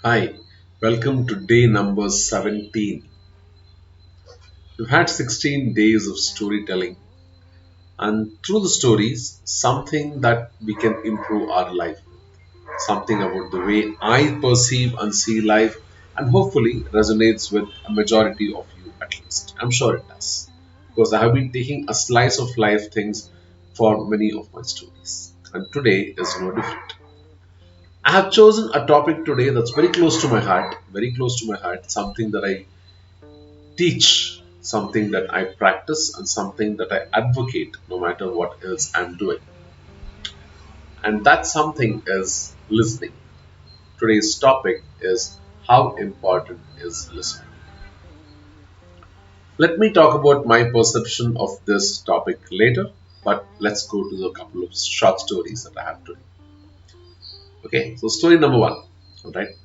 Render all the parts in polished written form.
Hi, welcome to day number 17. We've had 16 days of storytelling, and through the stories, something that we can improve our life, something about the way I perceive and see life, and hopefully resonates with a majority of you at least. I'm sure it does, because I have been taking a slice of life things for many of my stories, and today is no different. I have chosen a topic today that's very close to my heart, very close to my heart, something that I teach, something that I practice, and something that I advocate no matter what else I'm doing. And that something is listening. Today's topic is how important is listening. Let me talk about my perception of this topic later, but let's go to the couple of short stories that I have today. Okay, so story number one. All right.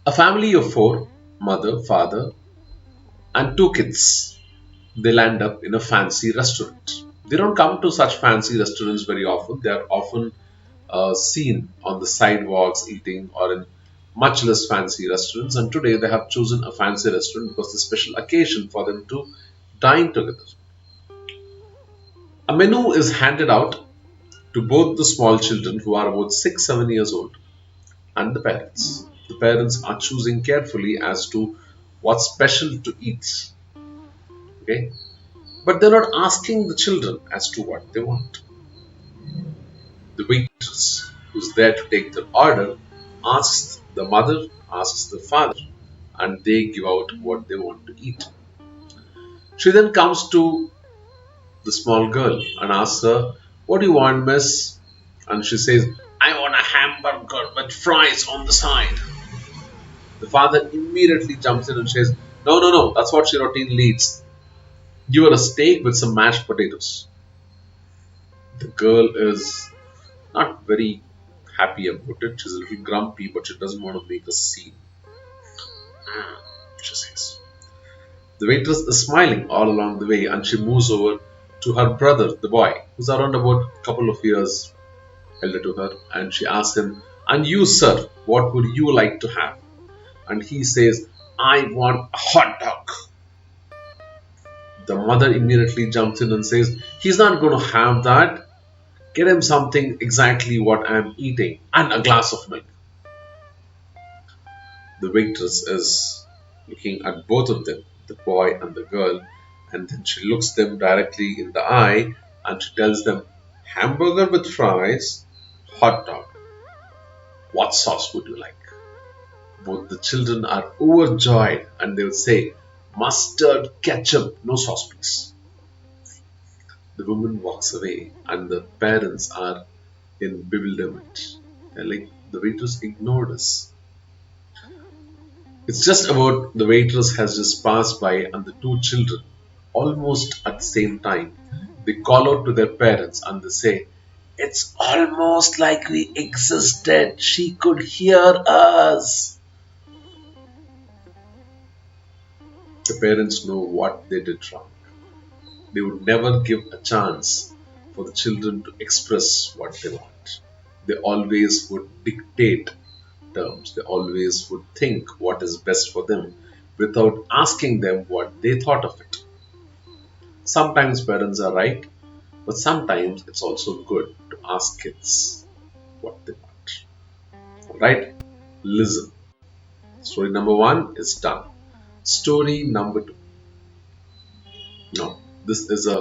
A family of four, mother, father, and two kids. They land up in a fancy restaurant. They don't come to such fancy restaurants very often. They are often seen on the sidewalks eating or in much less fancy restaurants. And today they have chosen a fancy restaurant because it's a special occasion for them to dine together. A menu is handed out to both the small children who are about 6 7 years old and the parents. The parents are choosing carefully as to what's special to eat. Okay, but they're not asking the children as to what they want. The waitress who's there to take the order asks the mother, asks the father, and they give out what they want to eat. She then comes to the small girl and asks her, "What do you want, miss?" And she says, "I want a hamburger with fries on the side." The father immediately jumps in and says, "No, no, no, that's what she routinely eats. Give her a steak with some mashed potatoes." The girl is not very happy about it. She's a little grumpy, but she doesn't want to make a scene. She says. The waitress is smiling all along the way and she moves over to her brother, the boy, who's around about a couple of years elder to her, and she asks him, "And you, sir, what would you like to have?" And he says, "I want a hot dog." The mother immediately jumps in and says, "He's not going to have that. Get him something exactly what I'm eating and a glass of milk." The waitress is looking at both of them, the boy and the girl, and then she looks them directly in the eye and she tells them, "Hamburger with fries, hot dog. What sauce would you like?" Both the children are overjoyed and they will say, "Mustard, ketchup, no sauce, please." The woman walks away and the parents are in bewilderment. They're like, the waitress ignored us. It's just about the waitress has just passed by and the two children, almost at the same time, they call out to their parents and they say, "It's almost like we existed. She could hear us." The parents know what they did wrong. They would never give a chance for the children to express what they want. They always would dictate terms. They always would think what is best for them without asking them what they thought of it. Sometimes parents are right, but sometimes it's also good to ask kids what they want. Alright? Listen. Story number one is done. Story number two. Now, this is a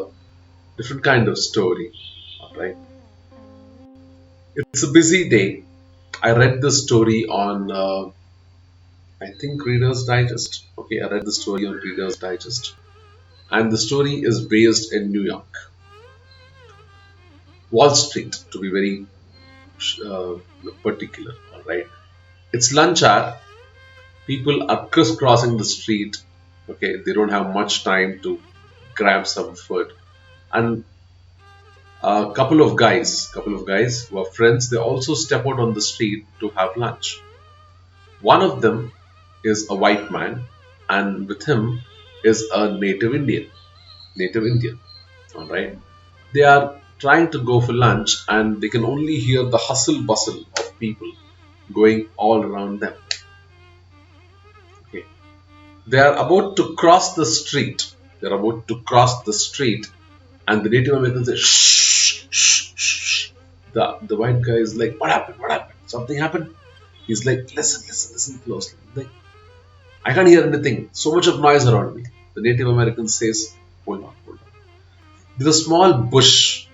different kind of story. Alright? It's a busy day. I read this story on, I think, Reader's Digest. Okay, I read the story on Reader's Digest. And the story is based in New York. Wall Street, to be very uh, particular. Alright? It's lunch hour. People are crisscrossing the street. Okay, they don't have much time to grab some food. And a couple of guys who are friends, they also step out on the street to have lunch. One of them is a white man, and with him is a native Indian. All right, they are trying to go for lunch, and they can only hear the hustle bustle of people going all around them. They are about to cross the street. They're about to cross the street, and the Native Americans say, shh, shh, shh. The white guy is like, what happened? What happened? Something happened? He's like, listen, listen, listen closely. Like, I can't hear anything. So much of noise around me. The Native American says, hold on, hold on. There's a small bush,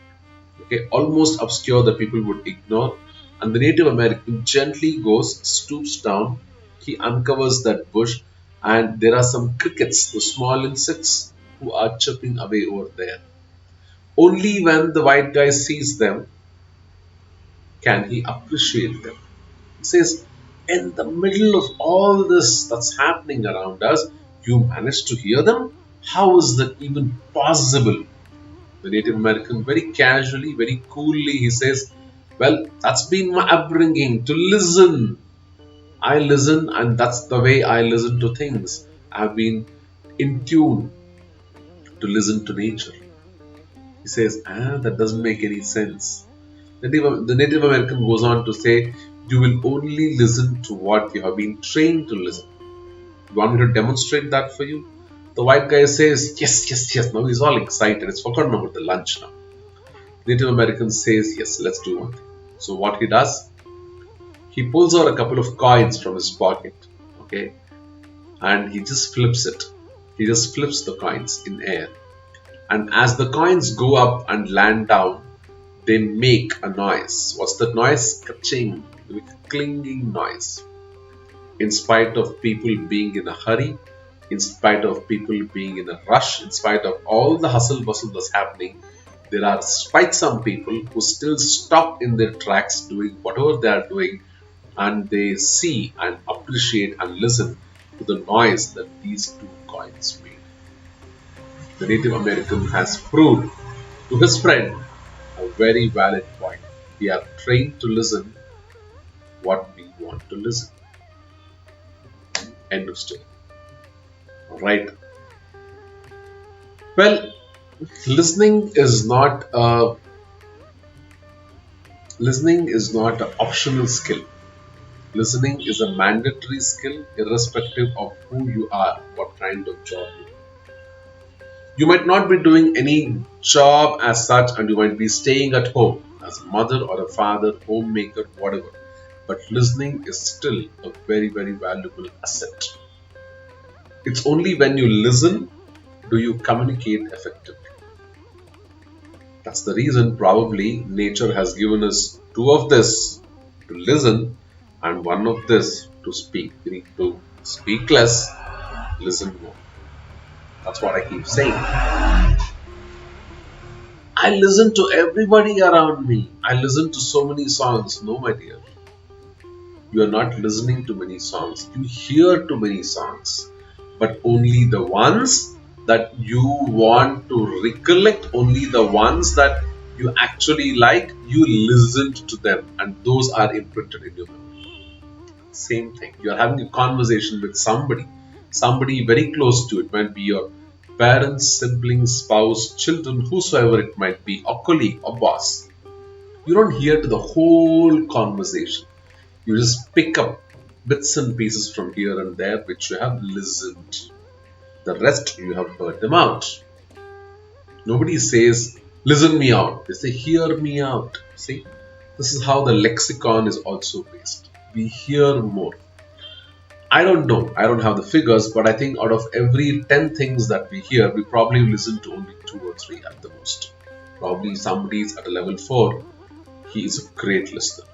okay, almost obscure that people would ignore. And the Native American gently goes, stoops down, he uncovers that bush, and there are some crickets, the small insects who are chirping away over there. Only when the white guy sees them can he appreciate them. He says, in the middle of all this that's happening around us, you managed to hear them? How is that even possible? The Native American, very casually, very coolly, he says, well, that's been my upbringing to listen. I listen, and that's the way I listen to things. I've been in tune to listen to nature. He says, that doesn't make any sense. The Native American goes on to say, you will only listen to what you have been trained to listen. You want me to demonstrate that for you? The white guy says, yes, yes, yes. Now he's all excited. He's forgotten about the lunch now. Native American says, yes, let's do one thing. So what he does, he pulls out a couple of coins from his pocket, okay, and he just flips it. He just flips the coins in air. And as the coins go up and land down, they make a noise. What's that noise? Ka-ching, a clinging noise. In spite of people being in a hurry, in spite of people being in a rush, in spite of all the hustle bustle that's happening, there are quite some people who still stop in their tracks doing whatever they are doing, and they see and appreciate and listen to the noise that these two coins made. The Native American has proved to his friend a very valid point. We are trained to listen what we want to listen. End of story. Right. Well, listening is not a listening is not an optional skill. Listening is a mandatory skill irrespective of who you are, what kind of job you do. You might not be doing any job as such, and you might be staying at home as a mother or a father, homemaker, whatever. But listening is still a very, very valuable asset. It's only when you listen do you communicate effectively. That's the reason probably nature has given us two of this to listen and one of this to speak. We need to speak less, listen more. That's what I keep saying. I listen to everybody around me. I listen to so many songs. No, my dear. You are not listening to many songs. You hear too many songs. But only the ones that you want to recollect, only the ones that you actually like, you listened to them, and those are imprinted in your memory. Same thing. You are having a conversation with somebody very close to you. It might be your parents, siblings, spouse, children, whosoever it might be, or colleague, or boss. You don't hear to the whole conversation. You just pick up bits and pieces from here and there which you have listened. The rest you have heard them out. Nobody says, listen me out. They say, hear me out. See, this is how the lexicon is also based. We hear more. I don't know. I don't have the figures, but I think out of every 10 things that we hear, we probably listen to only 2 or 3 at the most. Probably somebody is at a level 4. He is a great listener.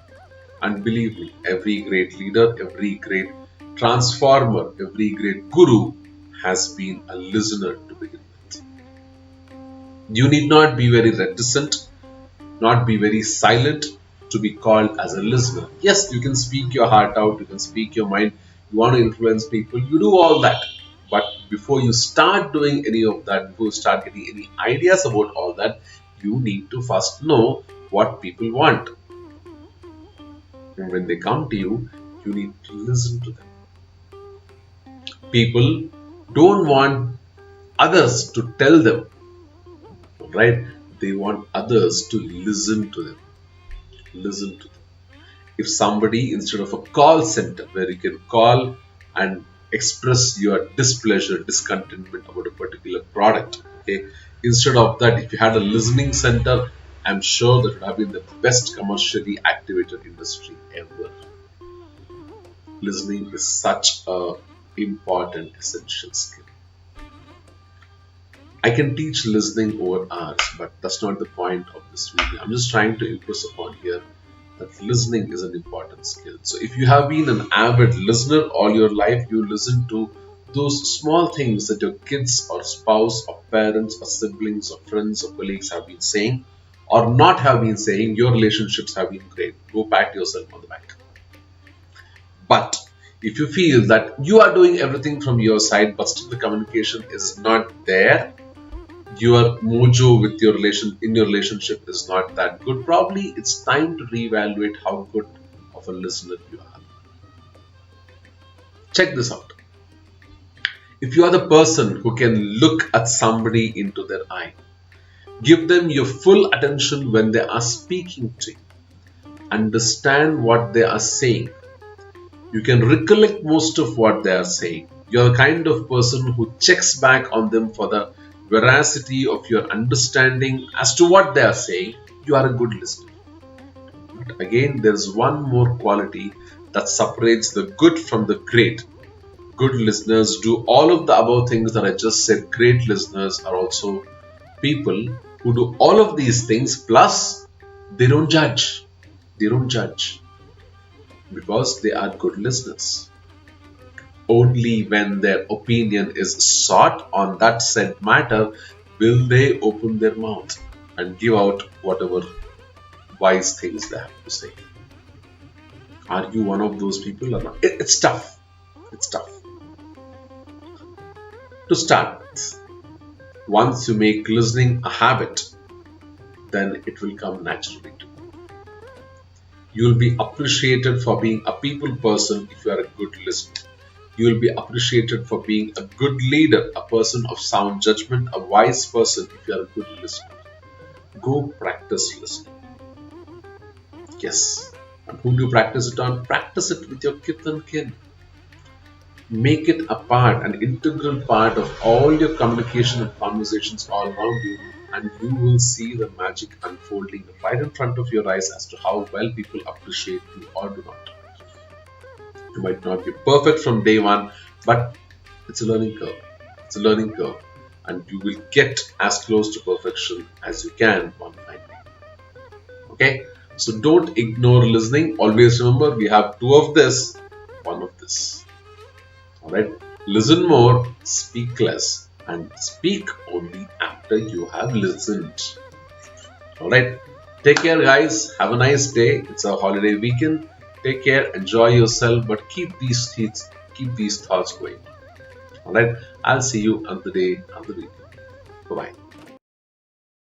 And believe me, every great leader, every great transformer, every great guru has been a listener to begin with. You need not be very reticent, not be very silent to be called as a listener. Yes, you can speak your heart out, you can speak your mind, you want to influence people, you do all that. But before you start doing any of that, before you start getting any ideas about all that, you need to first know what people want. And when they come to you, you need to listen to them. People don't want others to tell them, right? They want others to listen to them. Listen to them. If somebody, instead of a call center where you can call and express your displeasure, discontentment about a particular product. Okay, instead of that, if you had a listening center, I'm sure that would have been the best commercially activated industry ever. Listening is such a important essential skill. I can teach listening over hours, but that's not the point of this video. I'm just trying to impress upon here that listening is an important skill. So if you have been an avid listener all your life, you listen to those small things that your kids or spouse or parents or siblings or friends or colleagues have been saying or not have been saying, your relationships have been great. Go pat yourself on the back. But if you feel that you are doing everything from your side, but still the communication is not there, your mojo with your relationship is not that good, probably it's time to reevaluate how good of a listener you are. Check this out. If you are the person who can look at somebody into their eye, give them your full attention when they are speaking to you, understand what they are saying, you can recollect most of what they are saying, you're the kind of person who checks back on them for the veracity of your understanding as to what they are saying, you are a good listener. But again, there's one more quality that separates the good from the great. Good listeners do all of the above things that I just said. Great listeners are also people who do all of these things, plus they don't judge. They don't judge because they are good listeners. Only when their opinion is sought on that said matter will they open their mouth and give out whatever wise things they have to say. Are you one of those people or not? It's tough. It's tough. To start with, once you make listening a habit, then it will come naturally to you. You will be appreciated for being a people person if you are a good listener. You will be appreciated for being a good leader, a person of sound judgment, a wise person if you are a good listener. Go practice listening. Yes. And who do you practice it on? Practice it with your kith and kin. Make it a part, an integral part of all your communication and conversations all around you, and you will see the magic unfolding right in front of your eyes as to how well people appreciate you or do not. You might not be perfect from day one, but it's a learning curve. It's a learning curve, and you will get as close to perfection as you can one fine day. Okay? So don't ignore listening. Always remember, we have two of this, one of this. Alright? Listen more, speak less, and speak only after you have listened. Alright? Take care, guys. Have a nice day. It's a holiday weekend. Take care, enjoy yourself, but keep these thoughts going. Alright? I'll see you another day, another weekend. Bye bye.